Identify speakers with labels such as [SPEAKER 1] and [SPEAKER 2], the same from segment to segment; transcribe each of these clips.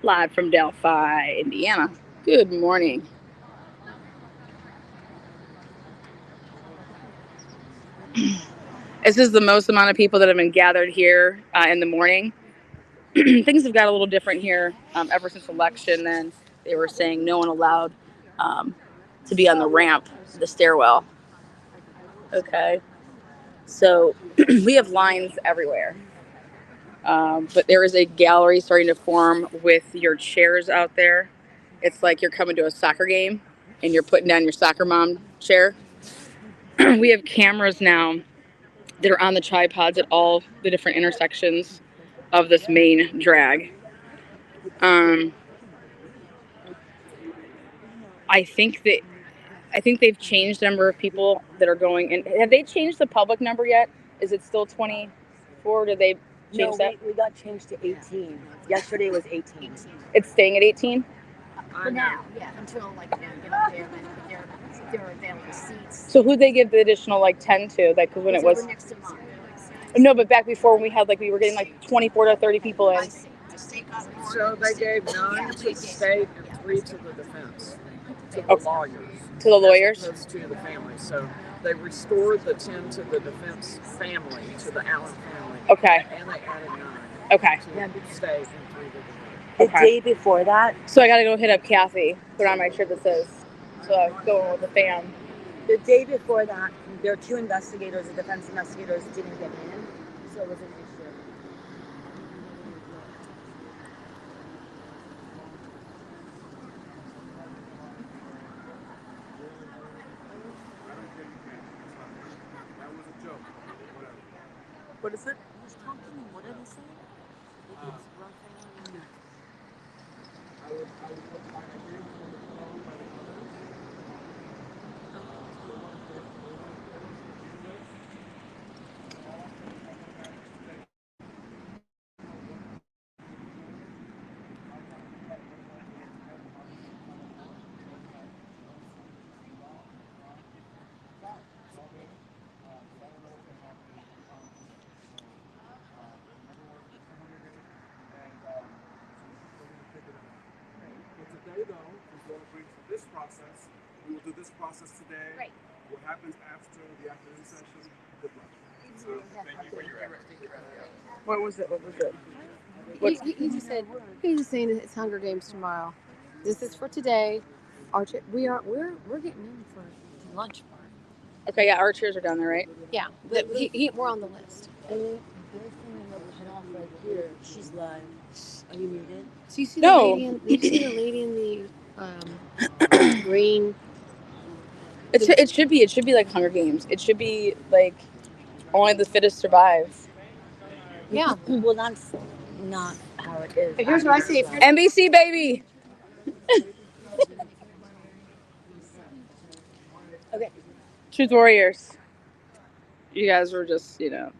[SPEAKER 1] Live from Delphi, Indiana. Good morning. This is the most amount of people that have been gathered here in the morning. Things have got a little different here ever since election. Then they were saying no one allowed um, to be on the ramp, the stairwell. Okay, so we have lines everywhere. But there is a gallery starting to form with your chairs out there. It's like you're coming to a soccer game and you're putting down your soccer mom chair. We have cameras now that are on the tripods at all the different intersections of this main drag. Um, I think that I think they've changed the number of people that are going. And have they changed the public number yet? Is it still 24? Did they change that?
[SPEAKER 2] We got changed to 18. Yesterday was 18.
[SPEAKER 1] It's staying at 18.
[SPEAKER 3] For now, yeah, until like get up there, there are available seats.
[SPEAKER 1] So who'd they give the additional like 10 to? Like, because when it was
[SPEAKER 3] next to mine.
[SPEAKER 1] no, but back before when we had like we were getting like 24 to 30 people in.
[SPEAKER 3] I see. The state got more.
[SPEAKER 4] So they gave 9 to the state and 3 to the defense, to the lawyers.
[SPEAKER 1] To the lawyers?
[SPEAKER 4] As opposed to the family. So they restored the 10 to the defense family, to the Allen family.
[SPEAKER 1] Okay.
[SPEAKER 4] And they added 9
[SPEAKER 1] Okay.
[SPEAKER 4] to the state and 3 to the defense.
[SPEAKER 2] The
[SPEAKER 1] Okay.
[SPEAKER 2] day before that,
[SPEAKER 1] So I gotta go hit up Kathy, put on my shirt that says, so I'm going with the fam.
[SPEAKER 2] the day before that, there were 2 investigators, the defense investigators didn't get in, so it was an issue.
[SPEAKER 4] What is it?
[SPEAKER 3] What did he say?
[SPEAKER 5] Today, though, is what brings to this process. We will do this process today.
[SPEAKER 3] Right.
[SPEAKER 5] What happens after the afternoon session? Good luck. So, thank you for your effort.
[SPEAKER 1] What was it?
[SPEAKER 6] He just said he's just saying it's Hunger Games tomorrow. This is for today. We're getting in for the lunch part.
[SPEAKER 1] Okay, yeah, our chairs are down there, right?
[SPEAKER 6] Yeah, we're on the list.
[SPEAKER 2] And there's someone that cut off right here. She's live. Are you muted?
[SPEAKER 6] So you see
[SPEAKER 1] No.
[SPEAKER 6] you see the lady in the green.
[SPEAKER 1] It should be like Hunger Games. It should be like only the fittest survive.
[SPEAKER 6] Yeah.
[SPEAKER 2] Well, that's not how it is.
[SPEAKER 6] Here's what I say.
[SPEAKER 1] NBC baby.
[SPEAKER 2] Okay.
[SPEAKER 1] Truth Warriors. You guys were just, I don't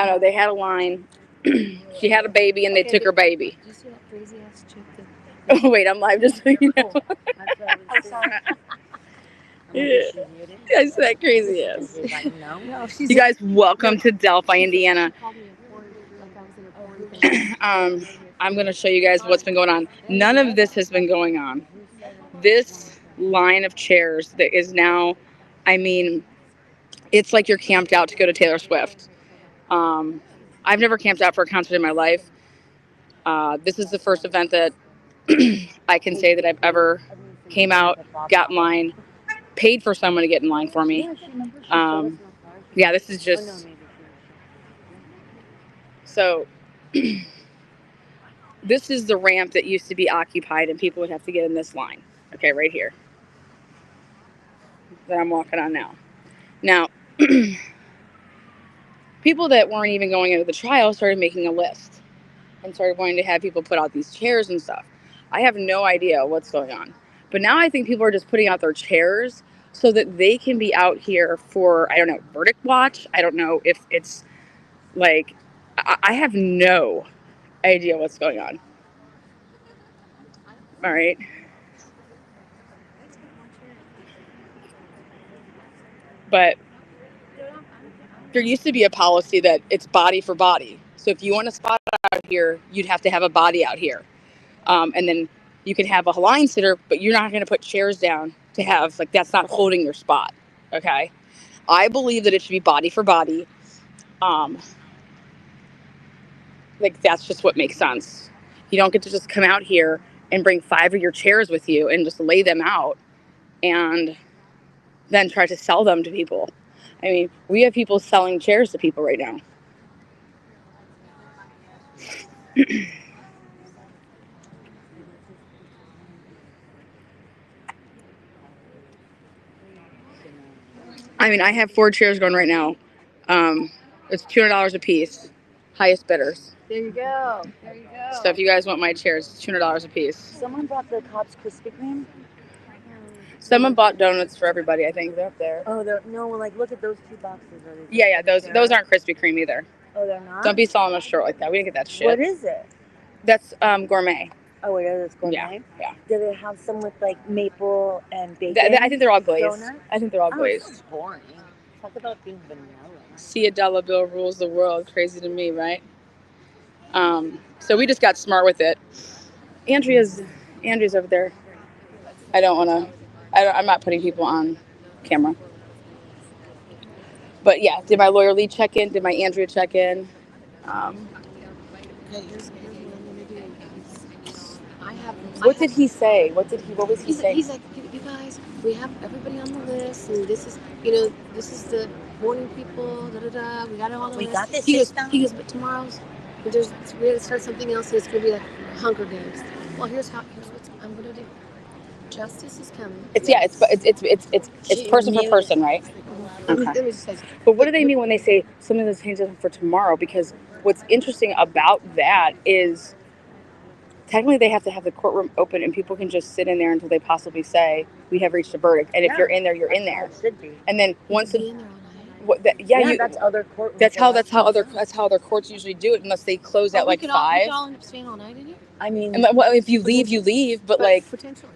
[SPEAKER 1] know. They had a line. She had a baby, and they took her baby.
[SPEAKER 6] Did you see that crazy ass chick?
[SPEAKER 1] Oh wait, I'm live. Just so you know.
[SPEAKER 2] I'm sorry.
[SPEAKER 1] I said that crazy ass.
[SPEAKER 2] No,
[SPEAKER 1] You guys, welcome to Delphi, Indiana. I'm going to show you guys what's been going on. None of this has been going on. This line of chairs that is now, I mean, it's like you're camped out to go to Taylor Swift. I've never camped out for a concert in my life. This is the first event that I can say that I've ever came out, got in line, paid for someone to get in line for me. Yeah, this is just... So, this is the ramp that used to be occupied and people would have to get in this line. Okay, right here. That I'm walking on now. Now, people that weren't even going into the trial started making a list and started wanting to have people put out these chairs and stuff. I have no idea what's going on. But now I think people are just putting out their chairs so that they can be out here for, I don't know, verdict watch. I don't know if it's like, I have no idea what's going on. All right. But there used to be a policy that it's body for body. So if you want a spot out here, you'd have to have a body out here. And then you can have a line sitter, but you're not going to put chairs down to have, like, that's not holding your spot. Okay. I believe that it should be body for body. Like, that's just what makes sense. You don't get to just come out here and bring 5 of your chairs with you and just lay them out and then try to sell them to people. I mean, we have people selling chairs to people right now. I mean, I have 4 chairs going right now. It's $200 a piece. Highest bidders.
[SPEAKER 6] There you go. There you go.
[SPEAKER 1] So if you guys want my chairs, it's $200 a piece.
[SPEAKER 2] Someone brought the Cops Krispy Kreme.
[SPEAKER 1] Someone bought donuts for everybody. I think they're up there.
[SPEAKER 2] Oh, no. Like, look at those 2 boxes.
[SPEAKER 1] Yeah. Those aren't Krispy Kreme either.
[SPEAKER 2] Oh, they're not.
[SPEAKER 1] Don't be selling us short like that. We didn't get that shit.
[SPEAKER 2] What is it?
[SPEAKER 1] That's gourmet.
[SPEAKER 2] Oh, it is gourmet.
[SPEAKER 1] Yeah.
[SPEAKER 2] Do they have some with like maple and bacon?
[SPEAKER 1] I think they're all glazed.
[SPEAKER 2] Donuts?
[SPEAKER 1] I think they're all
[SPEAKER 2] Oh,
[SPEAKER 1] glazed.
[SPEAKER 2] so boring. Talk about being vanilla.
[SPEAKER 1] $1 bill rules the world. Crazy to me, right? So we just got smart with it. Andrea's over there. I'm not putting people on camera. But yeah, did my lawyer Lee check in? Did my Andrea check in?
[SPEAKER 6] Okay, here's what I'm gonna do.
[SPEAKER 1] What did he say? What was he saying?
[SPEAKER 6] He's like, you guys, we have everybody on the list, and this is the morning people. Da da da. We got it on the list.
[SPEAKER 2] We got this.
[SPEAKER 6] He goes, but tomorrow's we're gonna start something else, and it's gonna be like Hunger Games. Well, here's what I'm gonna do. Justice is coming.
[SPEAKER 1] It's person for person, right?
[SPEAKER 6] Let me just say.
[SPEAKER 1] But what do they mean when they say something that's changed for tomorrow? Because what's interesting about that is technically they have to have the courtroom open and people can just sit in there until they possibly say we have reached a verdict. And if you're in there, you're in there.
[SPEAKER 2] It should be.
[SPEAKER 1] And then once
[SPEAKER 2] that's other courtrooms.
[SPEAKER 1] That's how other courts usually do it, unless they close at like 5.
[SPEAKER 6] We could all end up staying all night in here.
[SPEAKER 2] I mean,
[SPEAKER 1] if you leave, you leave. But like
[SPEAKER 6] potentially.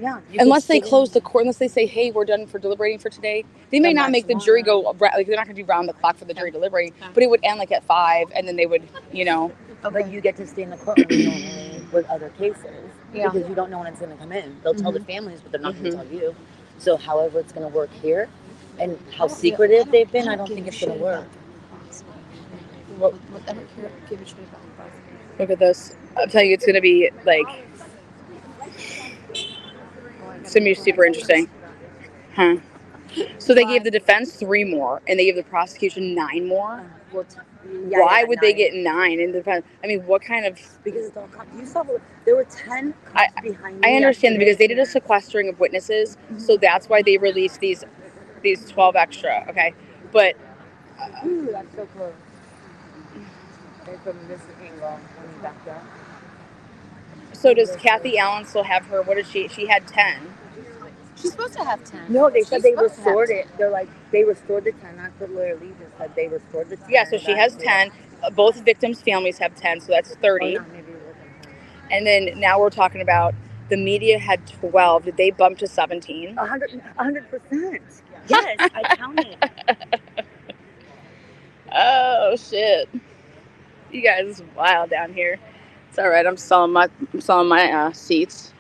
[SPEAKER 2] Yeah.
[SPEAKER 1] Unless they close the court, unless they say, hey, we're done for deliberating for today, they may not make the jury go, like they're not going to do round the clock for the jury deliberating, but it would end like at 5, and then they would,
[SPEAKER 2] But you get to stay in the courtroom normally with other cases because you don't know when it's going to come in. They'll tell the families, but they're not going to tell you. So however it's going to work here and how secretive they've been, I don't think it's going to work.
[SPEAKER 6] I don't care. Give a shit about it.
[SPEAKER 1] Look at this. I'm telling you, it's going to be like... It's going to be super interesting. Huh. So they gave the defense 3 more, and they gave the prosecution 9 more? Why would they get 9 in the defense? I mean, what kind of...
[SPEAKER 2] Because it's all cops. You saw there were 10 cops behind me.
[SPEAKER 1] I understand because they did a sequestering of witnesses, so that's why they released these 12 extra, okay? But...
[SPEAKER 2] Ooh, that's so close. Okay, from this angle, when you back up.
[SPEAKER 1] So does Kathy Allen still have her... What did she... She had 10.
[SPEAKER 6] She's supposed to have 10.
[SPEAKER 2] No, they said they restored it. They're like, they restored the 10. That's what Lawyer Lee just said. They restored the 10.
[SPEAKER 1] Yeah, so she has 10. Both victims' families have 10, so that's 30. And then now we're talking about the media had 12. Did they bump to 17?
[SPEAKER 2] 100%. Yes, I counted.
[SPEAKER 1] Oh, shit. You guys is wild down here. It's all right. I'm selling my seats.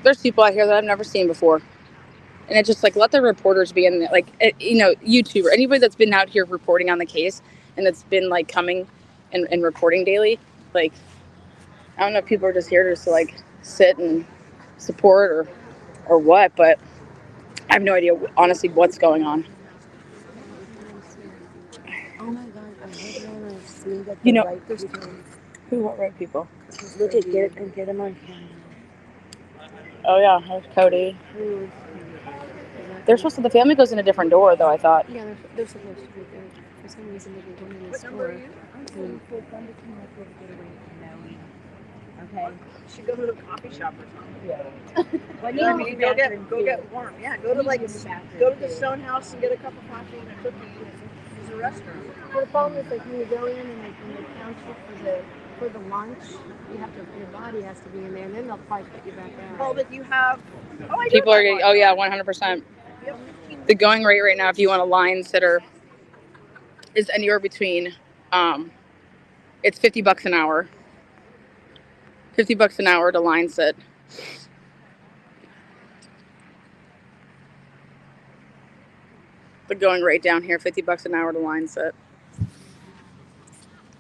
[SPEAKER 1] There's people out here that I've never seen before. And it's just like, let the reporters be in there. Like, YouTuber, anybody that's been out here reporting on the case and that's been like coming and reporting daily. Like, I don't know if people are just here just to like sit and support or what, but I have no idea honestly what's going on.
[SPEAKER 2] Oh my God, I really want to see that right people.
[SPEAKER 1] Who, what right people?
[SPEAKER 2] Look at get them on camera.
[SPEAKER 1] Oh yeah, there's Cody. They're supposed to. The family goes in a different door, though. I thought.
[SPEAKER 6] Yeah, they're supposed to be there. For some reason, they didn't go in the store.
[SPEAKER 2] Okay.
[SPEAKER 4] You should go to the coffee shop or something.
[SPEAKER 2] Yeah.
[SPEAKER 4] Like, I mean, go get warm. Yeah, go to the Stone House and get a cup of coffee and a cookie and use the restroom.
[SPEAKER 6] Well, the problem is like when you go in and they count you for the lunch, you have to your body has to be in there, and then they'll probably put you back out.
[SPEAKER 4] Well, that you have. Oh, I
[SPEAKER 1] People are getting, oh yeah, 100%.
[SPEAKER 4] You have 15
[SPEAKER 1] The going rate right now, if you want a line sitter, is anywhere between, it's $50 an hour. $50 an hour to line sit. The going rate down here, $50 an hour to line sit.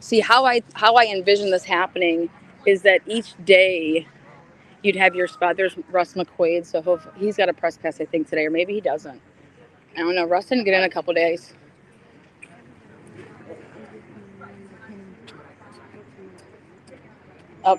[SPEAKER 1] See, how I envision this happening is that each day you'd have your spot. There's Russ McQuaid, so hopefully he's got a press pass, I think, today, or maybe he doesn't. I don't know. Russ didn't get in a couple days. Up.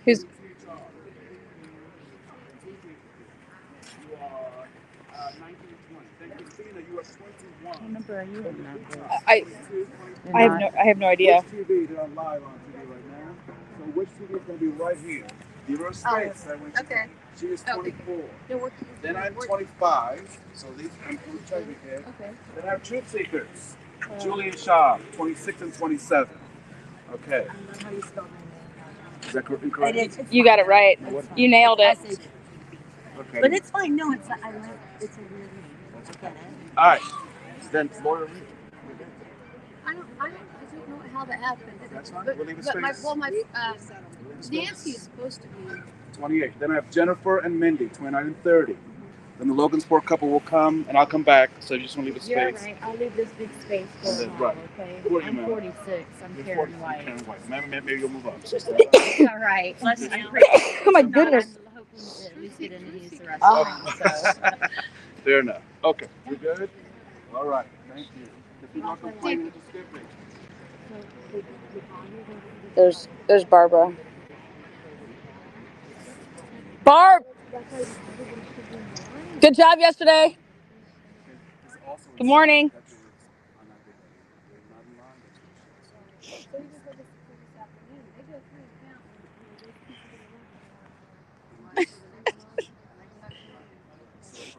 [SPEAKER 1] Who's? I have no idea.
[SPEAKER 5] Which TV they're on live on TV right now? So which TV is going to be right here? United States.
[SPEAKER 3] Okay.
[SPEAKER 5] She is 24.
[SPEAKER 3] No,
[SPEAKER 5] Then I'm 25. So these I'm checking here.
[SPEAKER 3] Okay.
[SPEAKER 5] Then I have Truth Seekers. Julian Shaw, 26 and 27. Okay.
[SPEAKER 2] How do you spell my name?
[SPEAKER 5] Is that incorrect?
[SPEAKER 2] It is.
[SPEAKER 1] You got it right. You nailed it.
[SPEAKER 5] Okay.
[SPEAKER 2] But it's fine. No, it's I like it's a weird name. I get it.
[SPEAKER 5] All right. Then Laura Reed.
[SPEAKER 6] I don't know how that happened.
[SPEAKER 5] That's fine.
[SPEAKER 6] But,
[SPEAKER 5] We'll leave a
[SPEAKER 6] but my
[SPEAKER 5] space.
[SPEAKER 6] Nancy is supposed to be.
[SPEAKER 5] 28. Then I have Jennifer and Mindy, 29 and 30. Then the Logansport couple will come, and I'll come back. So you just want to leave a
[SPEAKER 2] You're
[SPEAKER 5] space.
[SPEAKER 2] right. I'll leave this big space for a
[SPEAKER 5] Right.
[SPEAKER 2] while, okay?
[SPEAKER 5] Who are you,
[SPEAKER 2] I'm
[SPEAKER 5] ma'am?
[SPEAKER 2] 46. I'm
[SPEAKER 5] You're
[SPEAKER 2] Karen
[SPEAKER 5] 40,
[SPEAKER 2] White.
[SPEAKER 5] Karen White. Maybe you'll move up.
[SPEAKER 2] All right. Plus, I'm pretty.
[SPEAKER 1] Oh my goodness.
[SPEAKER 2] I'm hoping to at least get in and use the restroom.
[SPEAKER 1] Oh.
[SPEAKER 2] So.
[SPEAKER 5] Fair enough. Okay. You good? All right. Thank you. If you're not complaining, just skip me.
[SPEAKER 1] There's Barbara. Barb! Good job yesterday. Good morning.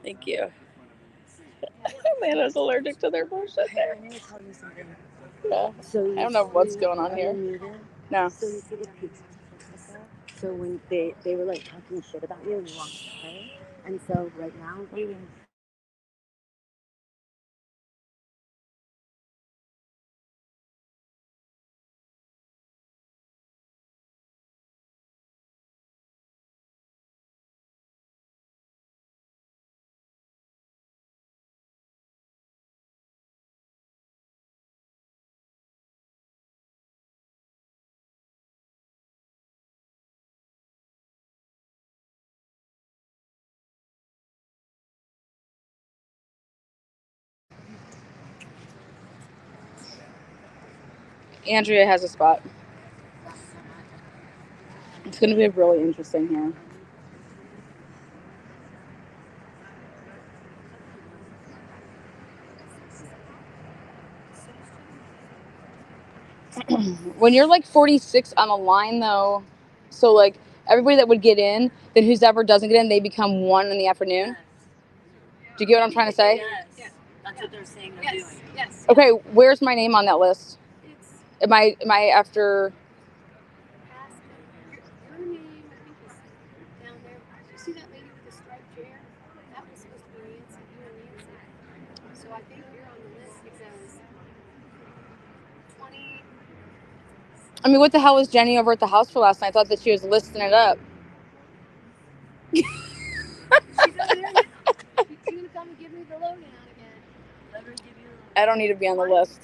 [SPEAKER 1] Thank you. Amanda's allergic to their bullshit there.
[SPEAKER 2] I'm going to tell you something.
[SPEAKER 1] Yeah.
[SPEAKER 2] So
[SPEAKER 1] I don't know what's going on here. No.
[SPEAKER 2] So you see the pizza like that? So when they were like talking shit about you and you walked away, and so right now I'm waiting.
[SPEAKER 1] Andrea has a spot. It's going to be really interesting here. When you're like 46 on a line though, so like everybody that would get in, then whoever doesn't get in, they become 1 in the afternoon. Do you get what I'm trying to say?
[SPEAKER 2] Yes. That's what they're saying they're doing.
[SPEAKER 6] Yes.
[SPEAKER 1] Okay, where's my name on that list?
[SPEAKER 6] It's
[SPEAKER 1] Am I after?
[SPEAKER 6] your name. I think is down there. You see that lady with the striped chair? That was supposed to be Nancy. You and Nancy. So I think you're on the list because 20.
[SPEAKER 1] I mean, what the hell was Jenny over at the house for last night? I thought that she was listing it up.
[SPEAKER 6] She's over there now. She's gonna come and give me the lowdown again.
[SPEAKER 2] Let her give you.
[SPEAKER 1] I don't need to be on the list.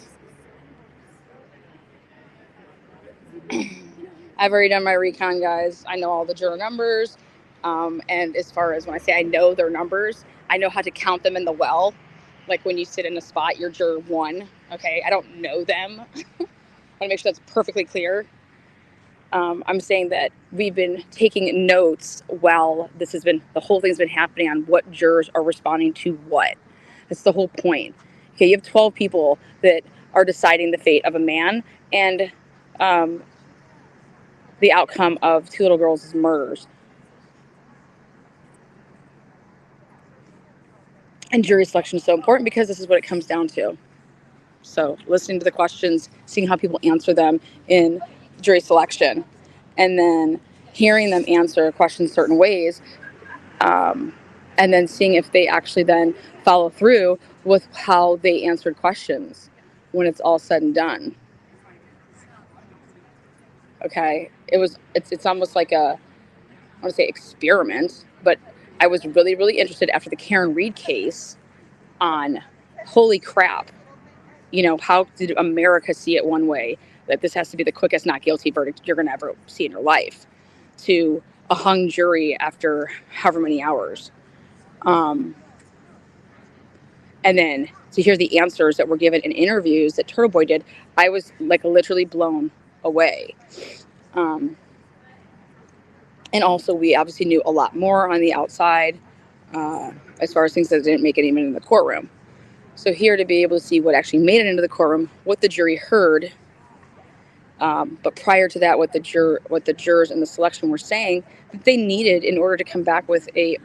[SPEAKER 1] I've already done my recon, guys. I know all the juror numbers. And as far as when I say I know their numbers, I know how to count them in the well. Like when you sit in a spot, you're juror 1. Okay, I don't know them. I want to make sure that's perfectly clear. I'm saying that we've been taking notes while the whole thing's been happening on what jurors are responding to what. That's the whole point. Okay, you have 12 people that are deciding the fate of a man and the outcome of two little girls' murders. And jury selection is so important because this is what it comes down to. So listening to the questions, seeing how people answer them in jury selection, and then hearing them answer questions certain ways, and then seeing if they actually then follow through with how they answered questions when it's all said and done. Okay, it's almost like I want to say experiment, but I was really, really interested after the Karen Reed case on, holy crap, how did America see it one way, that this has to be the quickest not guilty verdict you're going to ever see in your life, to a hung jury after however many hours. And then to hear the answers that were given in interviews that Turtle Boy did, I was like literally blown away. And also, we obviously knew a lot more on the outside as far as things that didn't make it even in the courtroom. So here to be able to see what actually made it into the courtroom, what the jury heard, but prior to that, what the jurors in the selection were saying that they needed in order to come back with a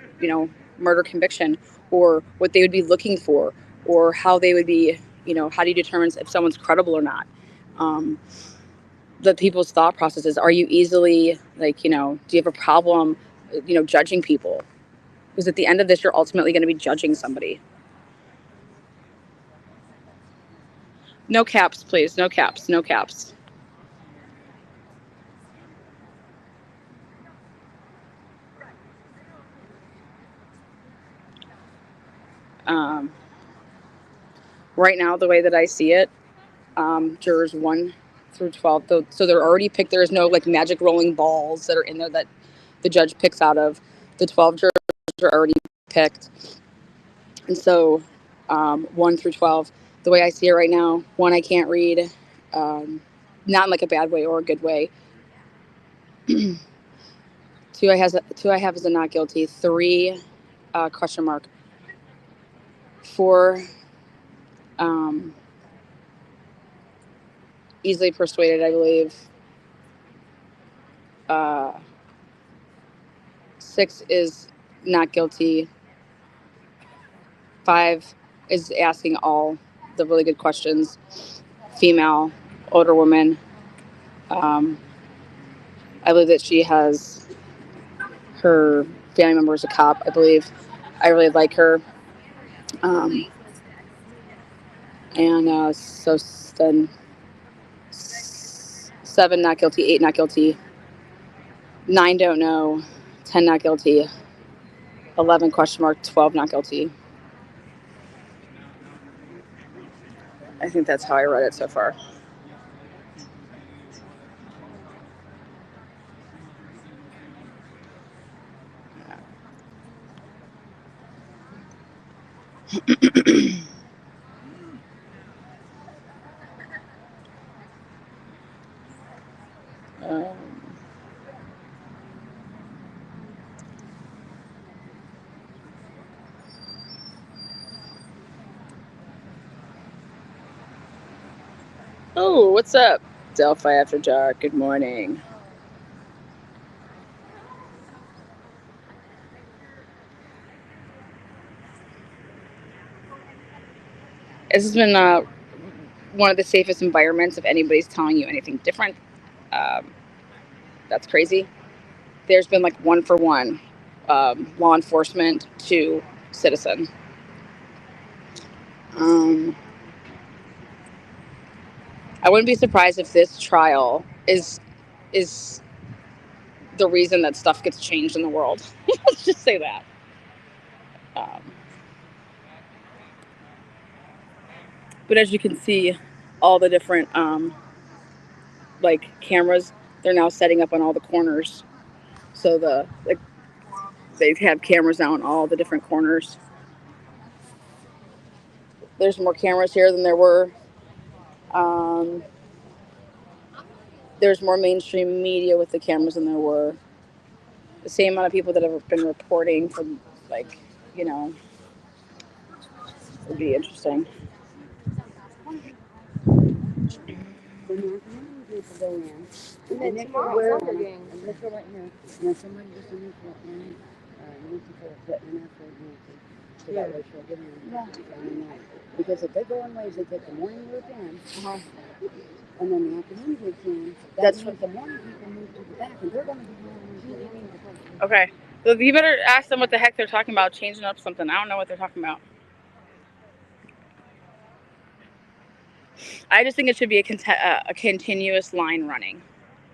[SPEAKER 1] murder conviction, or what they would be looking for, or how they would be, how do you determine if someone's credible or not? The people's thought processes. Are you easily do you have a problem, judging people? Because at the end of this, you're ultimately going to be judging somebody. No caps, please. No caps. No caps. Right now, the way that I see it, jurors 1 through 12, so they're already picked. There is no magic rolling balls that are in there that the judge picks out of. The 12 jurors are already picked. And so 1 through 12, the way I see it right now, 1, I can't read, not in like a bad way or a good way. 2, I have as a not guilty. 3, question mark. 4, easily persuaded, I believe. 6 is not guilty. 5 is asking all the really good questions. Female, older woman. I believe that she has her family member is a cop, I believe. I really like her. And so then 7 not guilty, 8 not guilty, 9 don't know, 10 not guilty, 11 question mark, 12 not guilty. I think that's how I read it so far. Oh, what's up, Delphi After Dark? Good morning. This has been one of the safest environments. If anybody's telling you anything different, that's crazy. There's been like 1-for-1 law enforcement to citizen. I wouldn't be surprised if this trial is the reason that stuff gets changed in the world. Let's just say that. But as you can see, all the different cameras, they're now setting up on all the corners. So they have cameras now on all the different corners. There's more cameras here than there were there's more mainstream media with the cameras than there were. The same amount of people that have been reporting from, like, you know, would be interesting.
[SPEAKER 2] So now, many people go in,
[SPEAKER 6] And then
[SPEAKER 2] they
[SPEAKER 6] tomorrow's
[SPEAKER 2] wear
[SPEAKER 6] Hunger
[SPEAKER 2] on
[SPEAKER 6] Games.
[SPEAKER 2] and look right here. And then somebody just in here for Nancy for putting in after Nancy. So that way she'll get in. Yeah. Because if they go in ways, they take the morning group in, and then the afternoon group in. That's means the morning people move to the back, and they're going to be going.
[SPEAKER 1] Okay. So you better ask them what the heck they're talking about, changing up something. I don't know what they're talking about. I just think it should be a continuous line running.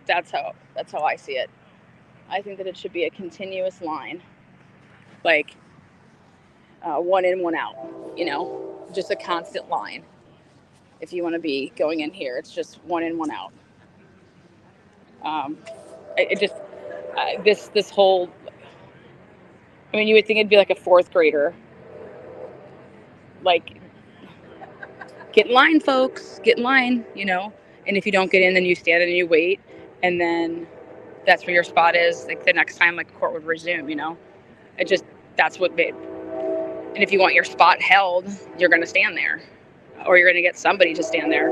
[SPEAKER 1] That's how I see it. I think that it should be a continuous line, like one in, one out. You know, just a constant line. If you want to be going in here, it's just one in, one out. It just this whole. I mean, you would think it'd be like a fourth grader. Like, get in line, folks. Get in line. You know, and if you don't get in, then you stand and you wait, and then that's where your spot is. Like the next time, like court would resume. You know, it just that's what made. And if you want your spot held, you're going to stand there, or you're going to get somebody to stand there.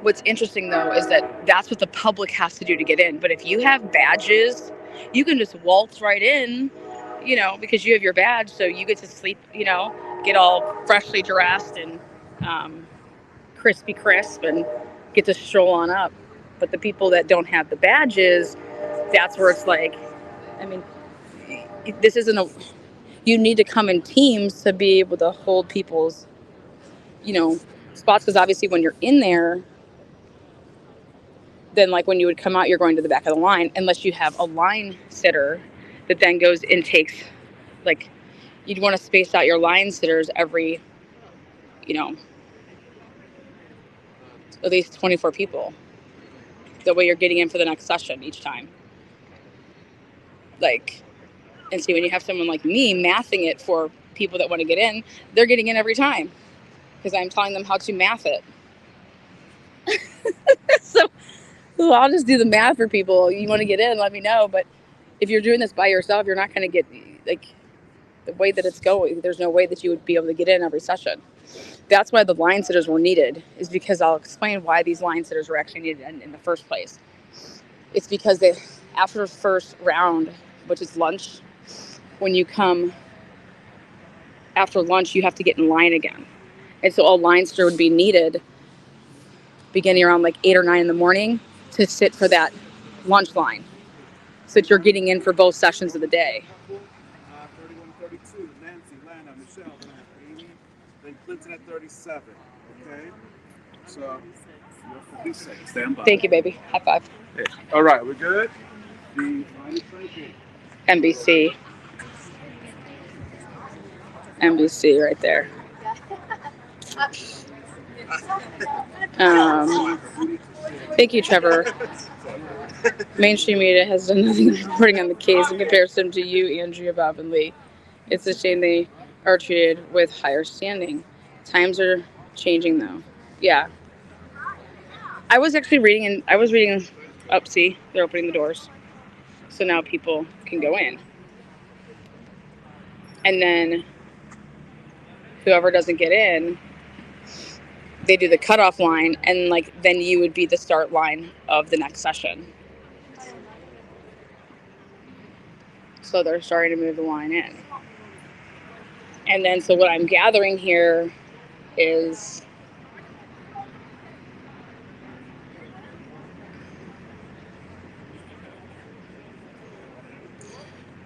[SPEAKER 1] What's interesting, though, is that that's what the public has to do to get in. But if you have badges, you can just waltz right in, you know, because you have your badge. So you get to sleep, you know, get all freshly dressed and crispy crisp and get to stroll on up. But the people that don't have the badges, that's where it's like, I mean, this isn't a, you need to come in teams to be able to hold people's, you know, spots. Because obviously when you're in there, then like when you would come out, you're going to the back of the line, unless you have a line sitter that then goes and takes, like, you'd want to space out your line sitters every, you know, at least 24 people. That way you're getting in for the next session each time. Like, and see, when you have someone like me mathing it for people that want to get in, they're getting in every time because I'm telling them how to math it. So I'll just do the math for people. You want to get in, let me know. But if you're doing this by yourself, you're not going to get, like, the way that it's going. There's no way that you would be able to get in every session. That's why the line sitters were needed, is because I'll explain why these line sitters were actually needed in the first place. It's because they, after the first round, which is lunch, when you come after lunch, you have to get in line again. And so a line sitter would be needed beginning around like 8 or 9 in the morning to sit for that lunch line, so that you're getting in for both sessions of the day.
[SPEAKER 5] 31-32, Nancy, Lana, Michelle, then I have Amy, then Clinton at 37. Okay? So, you're 46. Stand by.
[SPEAKER 1] Thank you, baby. High five.
[SPEAKER 5] Okay. All right, we're good? The line is breaking.
[SPEAKER 1] NBC. NBC right there. Thank you, Trevor. Mainstream media has done nothing but reporting on the case in comparison to you, Andrea, Bob, and Lee. It's a shame they are treated with higher standing. Times are changing, though. Yeah. I was actually reading, up, see, they're opening the doors. So now people can go in. And then whoever doesn't get in, they do the cutoff line, and like then you would be the start line of the next session. So they're starting to move the line in. And then so what I'm gathering here is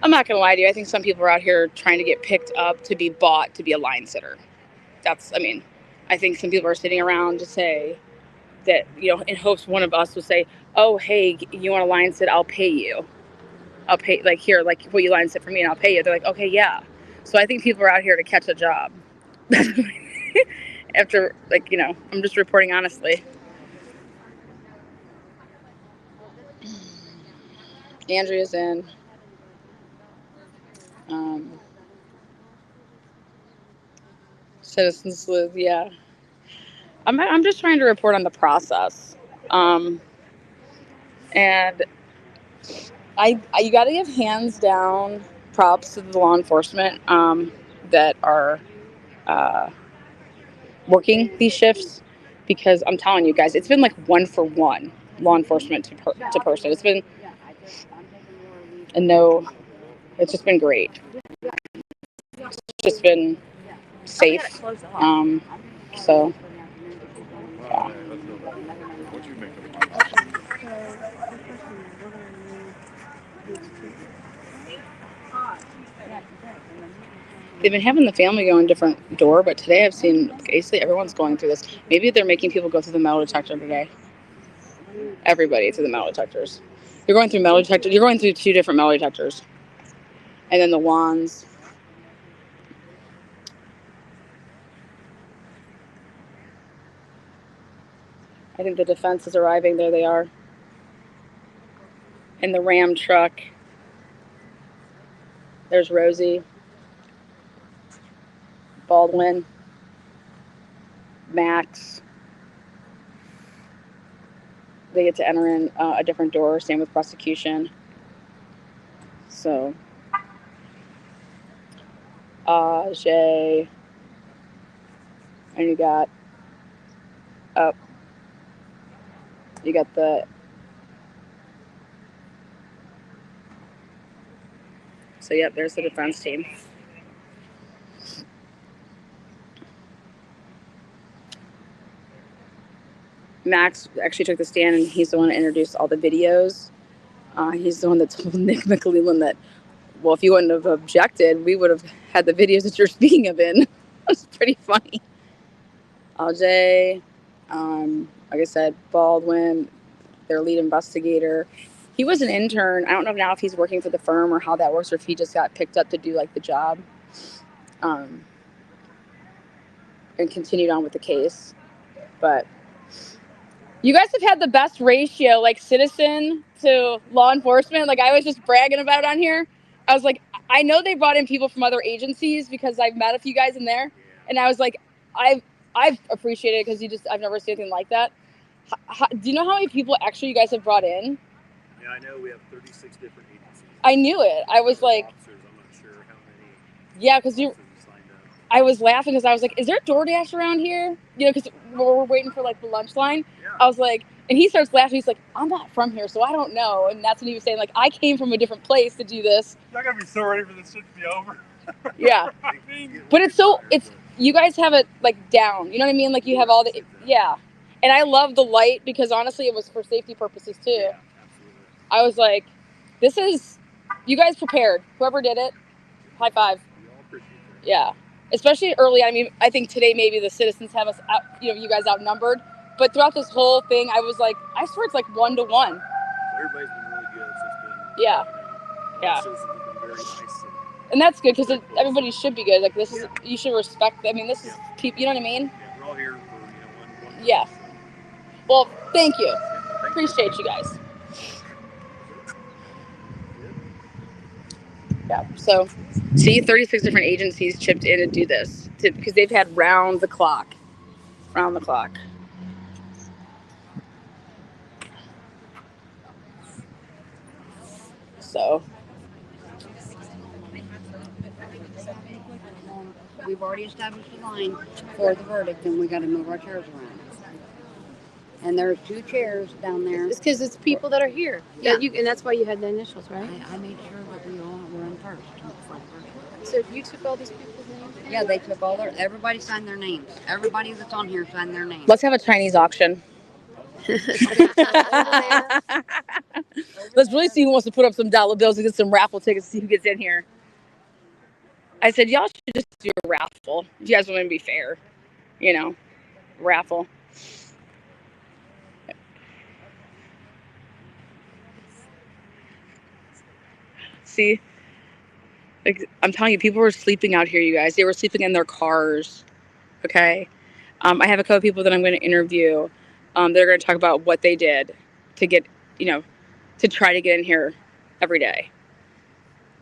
[SPEAKER 1] I'm not going to lie to you. I think some people are out here trying to get picked up to be bought to be a line sitter. I think some people are sitting around to say that, you know, in hopes one of us will say, oh, hey, you want a line sit? I'll pay you. I'll pay, like, here, like, will you line sit for me and I'll pay you? They're like, okay, yeah. So I think people are out here to catch a job. After, like, you know, I'm just reporting honestly. Andrea's in. Citizens live, yeah. I'm just trying to report on the process. And you got to give hands down props to the law enforcement that are working these shifts, because I'm telling you guys, it's been like 1-for-1 law enforcement to person. It's been, and no, it's just been great. It's just been safe. So yeah.
[SPEAKER 5] What you think of
[SPEAKER 1] They've been having the family go in a different door, but today I've seen basically everyone's going through this. Maybe they're making people go through the metal detector today. Everybody through the metal detectors. You're going through metal detector. You're going through 2 different metal detectors, and then the wands. I think the defense is arriving. There they are. In the Ram truck. There's Rosie, Baldwin, Max. They get to enter in a different door. Same with prosecution. So, Jay, and you got the. So yep, there's the defense team. Max actually took the stand, and he's the one that introduced all the videos. He's the one that told Nick McLeland that, well, if you wouldn't have objected, we would have had the videos that you're speaking of in. That's pretty funny. LJ, like I said, Baldwin, their lead investigator. He was an intern. I don't know now if he's working for the firm or how that works, or if he just got picked up to do like the job, and continued on with the case. But you guys have had the best ratio, like citizen to law enforcement. Like I was just bragging about it on here. I was like, I know they brought in people from other agencies because I've met a few guys in there, and I was like, I've appreciated it because I've never seen anything like that. Do you know how many people actually you guys have brought in?
[SPEAKER 5] Yeah, I know we have 36 different agencies.
[SPEAKER 1] I knew it. I was like,
[SPEAKER 5] officers, I'm not sure how many.
[SPEAKER 1] Yeah, because I was laughing because I was like, is there DoorDash around here? You know, because we're waiting for like the lunch line.
[SPEAKER 5] Yeah.
[SPEAKER 1] I was like, and he starts laughing. He's like, I'm not from here, so I don't know. And that's when he was saying, like, I came from a different place to do this.
[SPEAKER 5] I gotta be so ready for this shit to be over.
[SPEAKER 1] Yeah. But it's you guys have it like down. You know what I mean? Like you have all the, yeah. And I love the light because honestly, it was for safety purposes too.
[SPEAKER 5] Yeah, absolutely.
[SPEAKER 1] I was like, you guys prepared. Whoever did it, high five.
[SPEAKER 5] We all appreciate that.
[SPEAKER 1] Yeah. Especially early. I mean, I think today maybe the citizens have us, you guys outnumbered. But throughout this whole thing, I was like, I swear it's like 1-1.
[SPEAKER 5] Everybody's been really good. So it's been,
[SPEAKER 1] Yeah. Yeah.
[SPEAKER 5] Citizens have been very nice.
[SPEAKER 1] And that's good because everybody should be good. Like this is, you should respect. I mean, this is people. You know what I mean?
[SPEAKER 5] Yeah, we're all here for one.
[SPEAKER 1] Yeah. Well, thank you. Appreciate you guys. Yeah. So, see, 36 different agencies chipped in to do this because they've had round the clock. So.
[SPEAKER 7] We've already established a line for the verdict, and we got to move our chairs around. And there's 2 chairs down there.
[SPEAKER 6] It's because it's people that are here.
[SPEAKER 7] Yeah.
[SPEAKER 6] And that's why you had the initials, right?
[SPEAKER 7] I made sure that we all were in first.
[SPEAKER 6] So you took all these people's names?
[SPEAKER 7] Yeah, they took everybody signed their names. Everybody that's on here signed their names.
[SPEAKER 1] Let's have a Chinese auction. Let's really see who wants to put up some dollar bills and get some raffle tickets to see who gets in here. I said, y'all should just do a raffle. If you guys want to be fair. Raffle. See? Like, I'm telling you, people were sleeping out here, you guys. They were sleeping in their cars. Okay? I have a couple of people that I'm going to interview. They're going to talk about what they did to get, to try to get in here every day.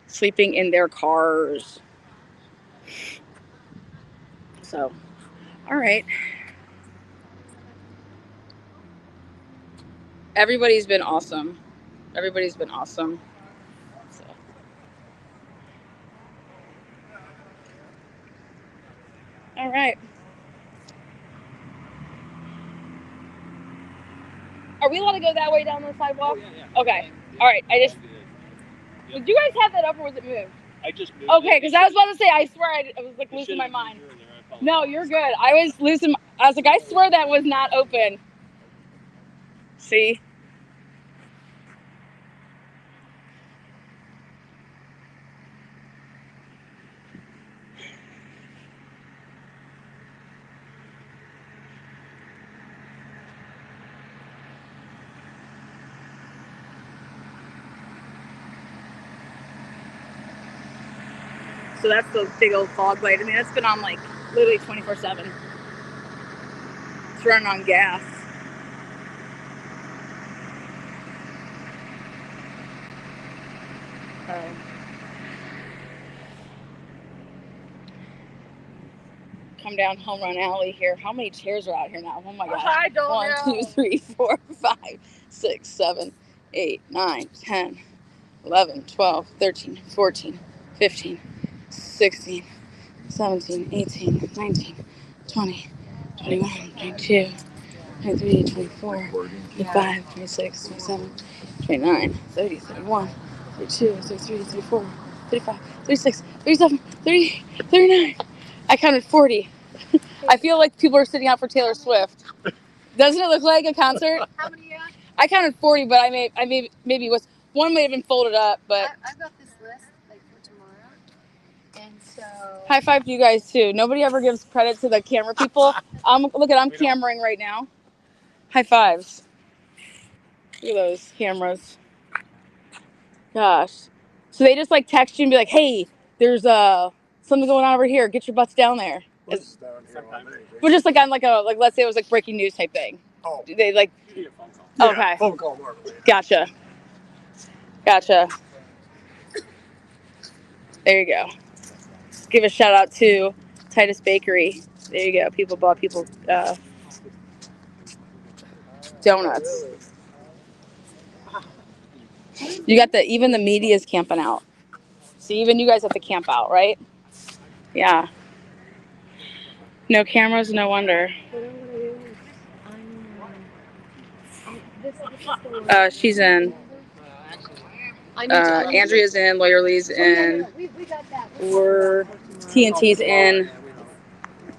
[SPEAKER 1] Sleeping in their cars. So, all right. Everybody's been awesome. Everybody's been awesome. So. All right. Are we allowed to go that way down the sidewalk? Yeah. Okay. All right. Did you guys have that up or was it moved?
[SPEAKER 8] I just moved.
[SPEAKER 1] Okay, because I was about to say, I swear I was like losing my mind. No, you're good. I was losing. I was like, I swear that was not open. See? So that's the big old fog light. I mean, it's been on like literally 24/7. It's running on gas. Come down Home Run Alley here. How many chairs are out here now? Oh my gosh.
[SPEAKER 4] I don't know.
[SPEAKER 1] 1, 2, 3, 4, 5, 6, 7, 8, 9, 10, 11, 12, 13, 14, 15, 16, 17, 18, 19, 20, 21, 22, 23, 24, 25, 26, 27, 29, 30, 31, 32, 33, 34, 35, 36, 37, 38, 39. I counted 40. I feel like people are sitting out for Taylor Swift. Doesn't it look like a concert?
[SPEAKER 6] How many?
[SPEAKER 1] I counted 40, but I maybe was one may have been folded up, but
[SPEAKER 6] I've got this list like for tomorrow, and so
[SPEAKER 1] high five to you guys too. Nobody ever gives credit to the camera people. I'm cameraing right now. High fives. Look at those cameras. Gosh. So they just like text you and be like, "Hey, there's something going on over here. Get your butts down there." We're just like on like let's say it was like breaking news type thing.
[SPEAKER 5] Oh.
[SPEAKER 1] They like.
[SPEAKER 5] You need a phone call.
[SPEAKER 1] Okay.
[SPEAKER 5] Yeah, phone call normally.
[SPEAKER 1] Gotcha. There you go. Give a shout out to Titus Bakery. There you go. People bought donuts. You got even the media's camping out. So even you guys have to camp out, right? Yeah. No cameras, no wonder. She's in. Andrea's in. Lawyer Lee's in.
[SPEAKER 6] we got that.
[SPEAKER 1] We're TNT's in.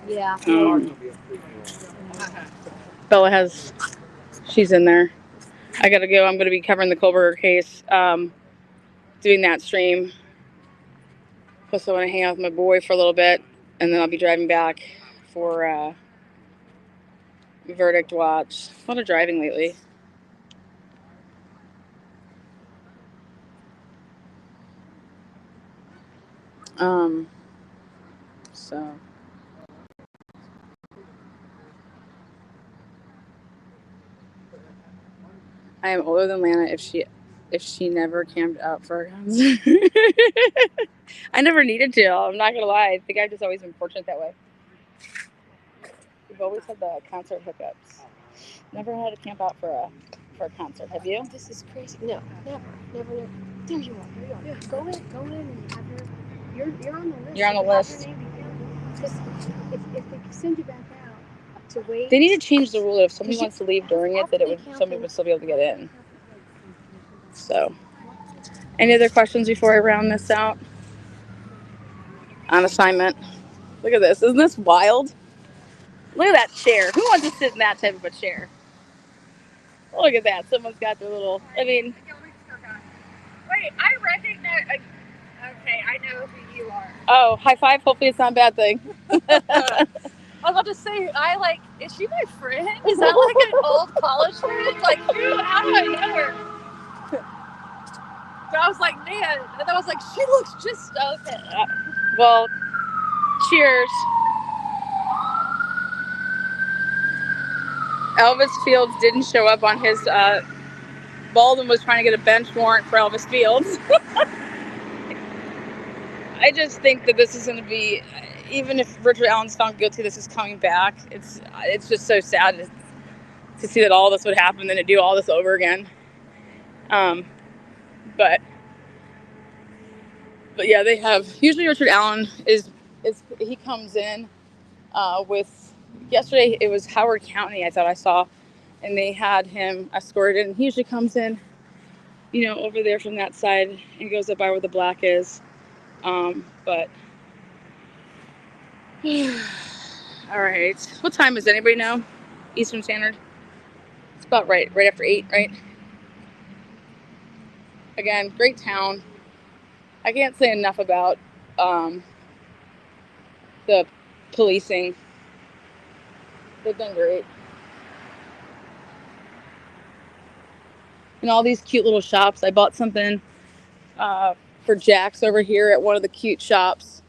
[SPEAKER 6] Yeah.
[SPEAKER 1] Bella she's in there. I gotta go. I'm gonna be covering the Kohlberger case, doing that stream. Plus I want to hang out with my boy for a little bit, and then I'll be driving back for verdict watch. A lot of driving lately. So I am older than Lana if she never camped out for a concert. I never needed to. I'm not gonna lie. I think I've just always been fortunate that way. We've always had the concert hookups. Never had to camp out for a concert. Have you?
[SPEAKER 6] This is crazy. No, never. There you are. Yeah. Go in and have you're on the list.
[SPEAKER 1] You're on the list.
[SPEAKER 6] Because if they send you back out to wait.
[SPEAKER 1] They need to change the rule that if somebody wants to leave during it, that somebody would still be able to get in. So, any other questions before I round this out? On assignment. Look at this. Isn't this wild? Look at that chair. Who wants to sit in that type of a chair? Look at that. Someone's got their little. I mean.
[SPEAKER 4] Wait, I recognize. Okay, I know who you are.
[SPEAKER 1] Oh, high five. Hopefully it's not a bad thing.
[SPEAKER 4] I was about to say, is she my friend? Is that like an old college friend? Like, how do I know her? But I was like, man, and I was like, she looks just okay.
[SPEAKER 1] Well, cheers. Elvis Fields didn't show up on his. Baldwin was trying to get a bench warrant for Elvis Fields. I just think that this is going to be, even if Richard Allen's found guilty, this is coming back. It's just so sad to see that all this would happen and to do all this over again. But yeah, they have, usually Richard Allen is he comes in with, yesterday it was Howard County I thought I saw, and they had him escorted, and he usually comes in, over there from that side and goes up by where the black is. But all right, what time is it? Anybody know? Eastern Standard. It's about right after 8, right? Again, great town. I can't say enough about the policing. They've done great. And all these cute little shops. I bought something for Jax over here at one of the cute shops.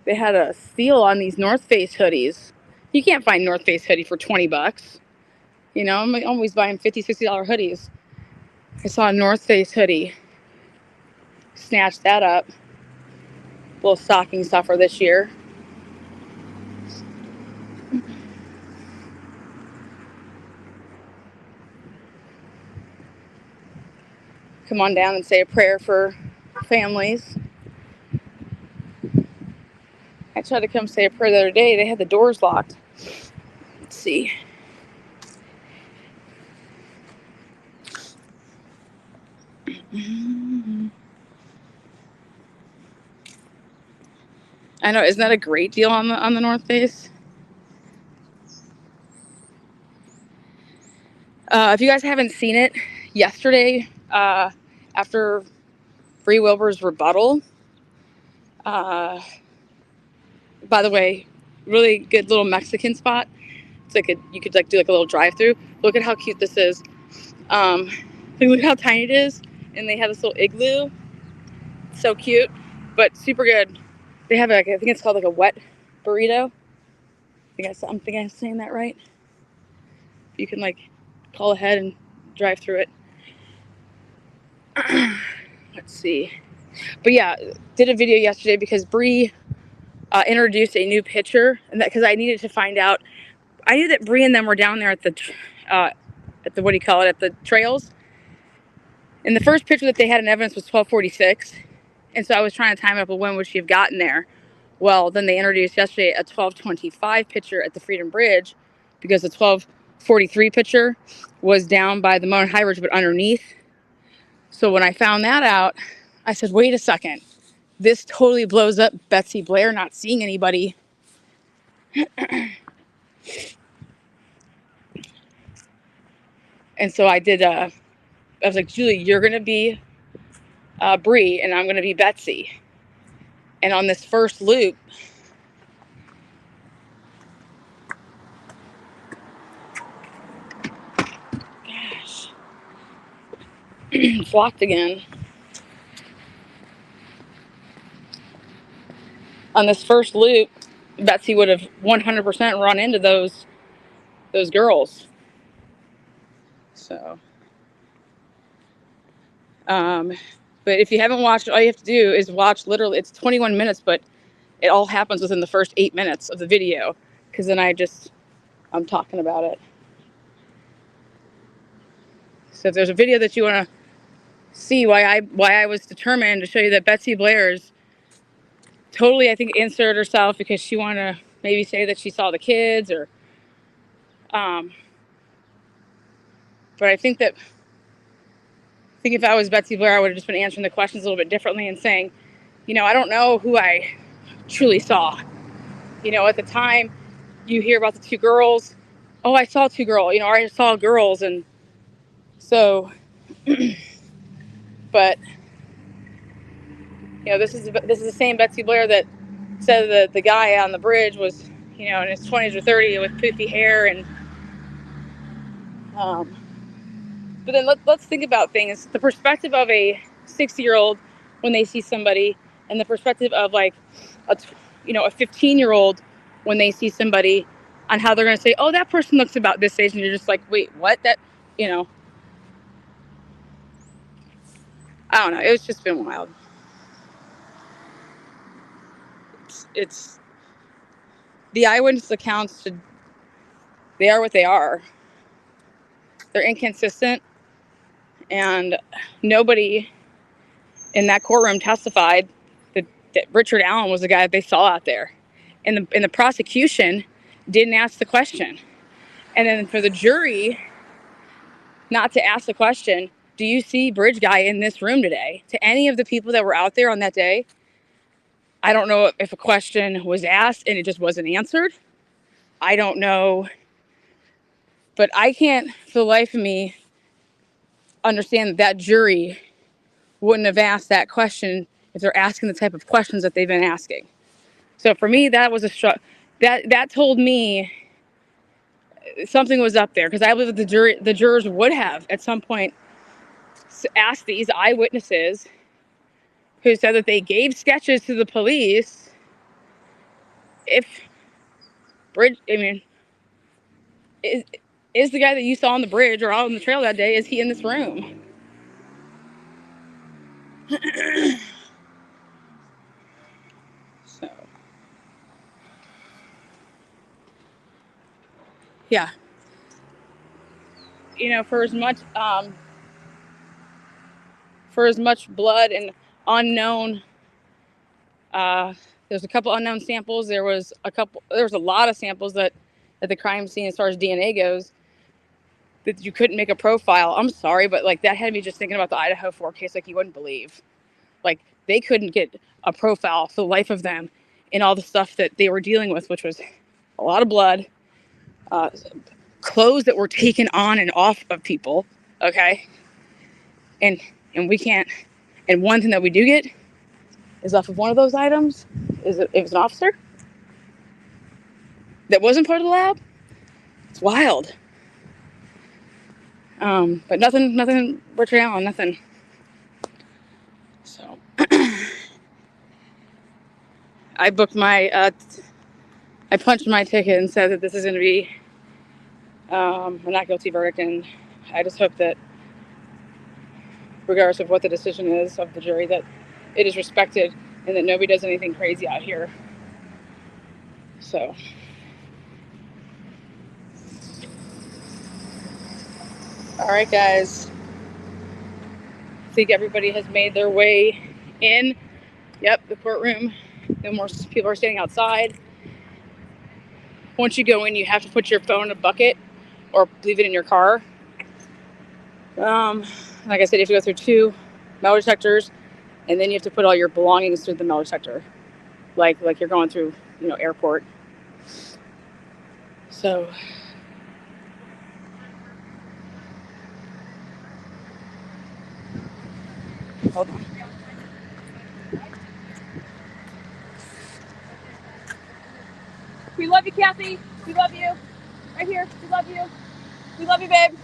[SPEAKER 1] They had a steal on these North Face hoodies. You can't find North Face hoodie for $20. I'm always buying $50, $60 hoodies. I saw a North Face hoodie. Snatched that up. Little stocking stuffer this year. Come on down and say a prayer for families. I tried to come say a prayer the other day. They had the doors locked. Let's see. I know, isn't that a great deal on the North Face? If you guys haven't seen it, yesterday, after Bree Wilbur's rebuttal, by the way, really good little Mexican spot. It's like you could do like a little drive-through. Look at how cute this is. Look how tiny it is, and they have this little igloo. So cute, but super good. They have I think it's called like a wet burrito. I think I'm saying that right. You can call ahead and drive through it. Let's see. But yeah, did a video yesterday because Bree introduced a new picture, and that because I needed to find out. I knew that Bree and them were down there at the what do you call it, at the trails. And the first picture that they had in evidence was 12:46, and so I was trying to time it up. Well, when would she have gotten there? Well, then they introduced yesterday a 12:25 picture at the Freedom Bridge, because the 12:43 picture was down by the Monon High Bridge, but underneath. So when I found that out, I said, wait a second. This totally blows up Betsy Blair not seeing anybody. And so I did, I was like, Julie, you're going to be Bree, and I'm going to be Betsy. And on this first loop, gosh, it's locked again. On this first loop, Betsy would have 100% run into those girls. So, but if you haven't watched, all you have to do is watch. Literally, it's 21 minutes, but it all happens within the first 8 minutes of the video, because then I'm talking about it. So if there's a video that you want to see why I was determined to show you that Betsy Blair's totally, I think, inserted herself because she wanted to maybe say that she saw the kids, or but I think if I was Betsy Blair, I would have just been answering the questions a little bit differently and saying, I don't know who I truly saw. At the time you hear about the two girls. Oh, I saw two girls, or I saw girls. And so, but, this is the same Betsy Blair that said that the guy on the bridge was, in his 20s or 30s with poofy hair. And, but then let's think about things. The perspective of a 60-year-old when they see somebody, and the perspective of a 15-year-old when they see somebody, on how they're going to say, oh, that person looks about this age. And you're just like, wait, what? That, I don't know. It's just been wild. It's the eyewitness accounts, they are what they are. They're inconsistent. And nobody in that courtroom testified that Richard Allen was the guy that they saw out there. And the prosecution didn't ask the question. And then for the jury not to ask the question, do you see Bridge Guy in this room today? To any of the people that were out there on that day, I don't know if a question was asked and it just wasn't answered. I don't know. But I can't, for the life of me, understand that jury wouldn't have asked that question if they're asking the type of questions that they've been asking. So for me, that was that told me something was up there, because I believe that the jurors would have at some point asked these eyewitnesses who said that they gave sketches to the police if is the guy that you saw on the bridge or out on the trail that day, is he in this room? So, yeah. For as much blood and unknown, there's a couple unknown samples. There was a lot of samples that at the crime scene, as far as DNA goes, that you couldn't make a profile. I'm sorry, but like that had me just thinking about the Idaho 4 case like you wouldn't believe. Like they couldn't get a profile for the life of them in all the stuff that they were dealing with, which was a lot of blood, clothes that were taken on and off of people. Okay. And we can't. And one thing that we do get is off of one of those items is it was an officer that wasn't part of the lab. It's wild. But nothing Richard Allen, nothing. So I booked I punched my ticket and said that this is going to be a not guilty verdict, and I just hope that regardless of what the decision is of the jury, that it is respected and that nobody does anything crazy out here. So all right, guys, I think everybody has made their way in. Yep, the courtroom. No more people are standing outside. Once you go in, you have to put your phone in a bucket or leave it in your car. Like I said, you have to go through 2 metal detectors, and then you have to put all your belongings through the metal detector, like you're going through, airport. So hold on. We love you, Kathy. We love you. Right here. We love you. We love you, babe.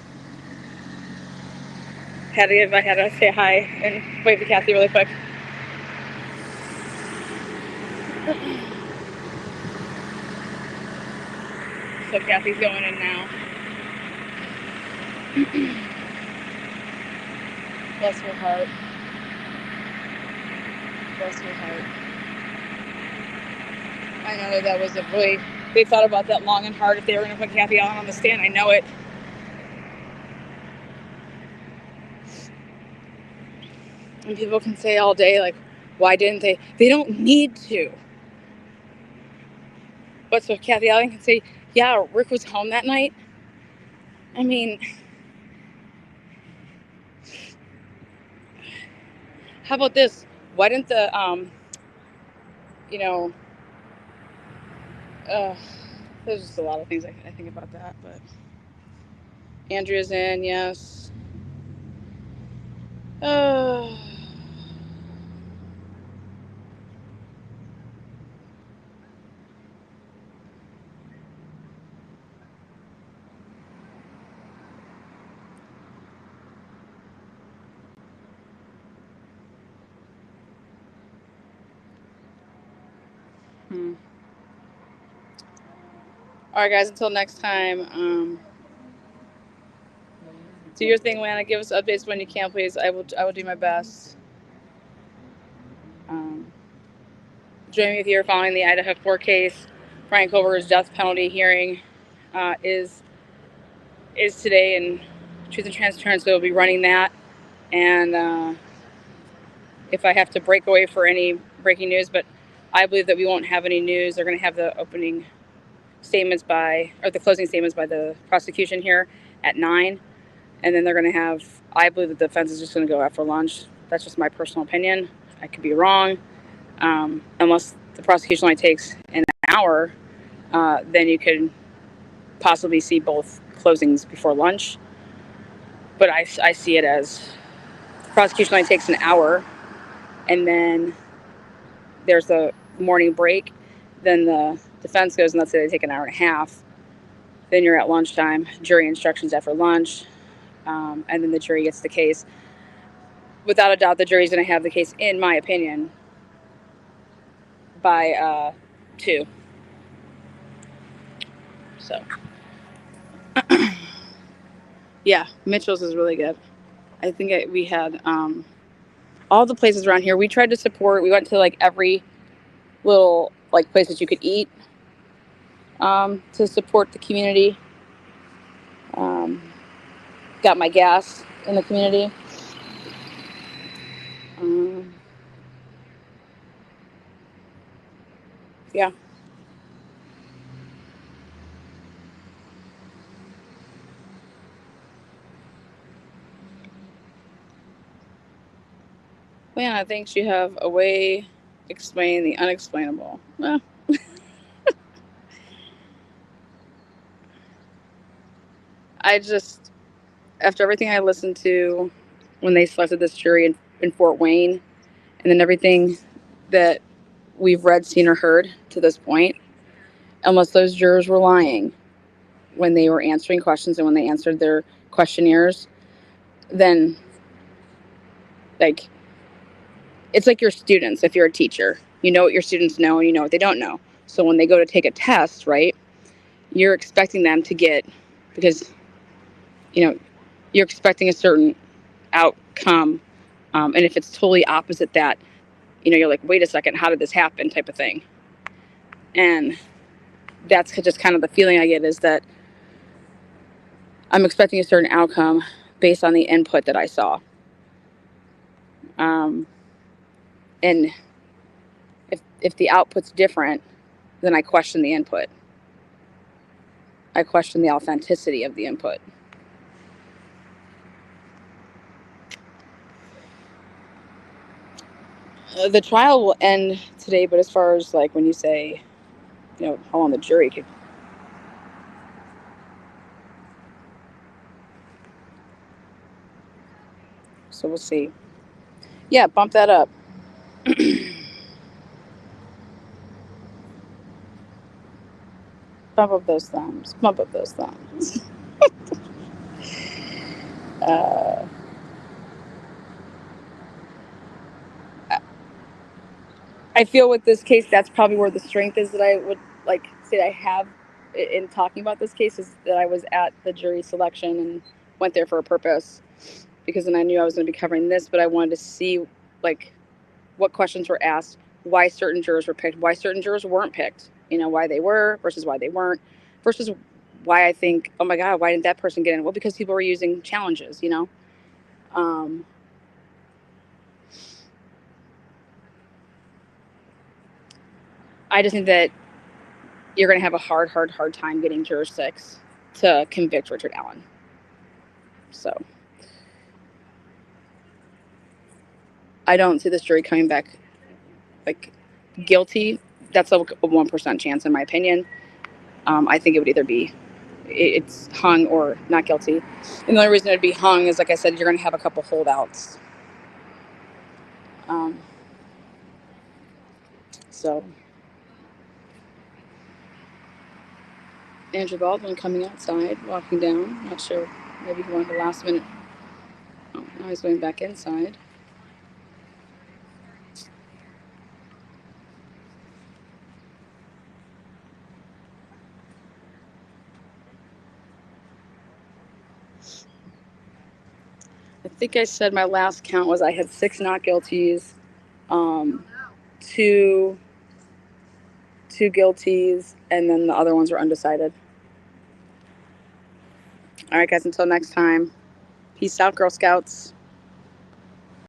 [SPEAKER 1] I had to say hi and wave to Kathy really quick. So Kathy's going in now. Bless her heart. Bless her heart. I know that was they thought about that long and hard if they were going to put Kathy Allen on the stand. I know it. And people can say all day, like, why didn't they? They don't need to. But so Kathy Allen can say, yeah, Rick was home that night. I mean, how about this? Why didn't there's just a lot of things I think about that. But Andrea's in, yes. All right, guys, until next time, do your thing, Lana. Give us updates when you can, please. I will do my best. Join me if you're following the Idaho 4 case. Brian Culver's death penalty hearing is today, and Truth and Transparency will be running that. And if I have to break away for any breaking news, but I believe that we won't have any news. They're going to have the opening statements the closing statements by the prosecution here at 9. And then they're going to have, I believe that the defense is just going to go after lunch. That's just my personal opinion. I could be wrong. Unless the prosecution only takes an hour, then you could possibly see both closings before lunch. But I see it as the prosecution only takes an hour, and then there's a morning break. Then the defense goes, and let's say they take an hour and a half. Then you're at lunchtime, jury instructions after lunch, and then the jury gets the case. Without a doubt, the jury's going to have the case, in my opinion, by 2. So, yeah, Mitchell's is really good. I think we had all the places around here. We tried to support. We went to like every little like place that you could eat to support the community. Got my gas in the community. Yeah. Man, I think you have a way explaining the unexplainable. Well, I just, after everything I listened to when they selected this jury in Fort Wayne, and then everything that we've read, seen, or heard to this point, unless those jurors were lying when they were answering questions and when they answered their questionnaires, then like it's like your students. If you're a teacher, you know what your students know and you know what they don't know. So when they go to take a test, right, you're expecting them to get, because you're expecting a certain outcome, and if it's totally opposite that, you're like, wait a second, how did this happen, type of thing. And that's just kind of the feeling I get, is that I'm expecting a certain outcome based on the input that I saw. And if the output's different, then I question the input. I question the authenticity of the input. The trial will end today, but as far as like when you say, how long the jury could. So we'll see. Yeah, bump that up. Bump up those thumbs. Bump up those thumbs. I feel with this case, that's probably where the strength is that I would like say I have in talking about this case, is that I was at the jury selection and went there for a purpose, because then I knew I was going to be covering this, but I wanted to see like what questions were asked, why certain jurors were picked, why certain jurors weren't picked, why they were versus why they weren't, versus why I think, oh my God, why didn't that person get in? Well, because people were using challenges, I just think that you're going to have a hard time getting juror 6 to convict Richard Allen. So I don't see this jury coming back like guilty. That's a 1% chance, in my opinion. I think it would either be it's hung or not guilty. And the only reason it'd be hung is, like I said, you're going to have a couple holdouts. So Andrew Baldwin coming outside, walking down. Not sure. Maybe he wanted the last minute. Oh, now he's going back inside. I think I said my last count was I had 6 not guilties, 2 guilties, and then the other ones were undecided. All right, guys, until next time. Peace out, Girl Scouts.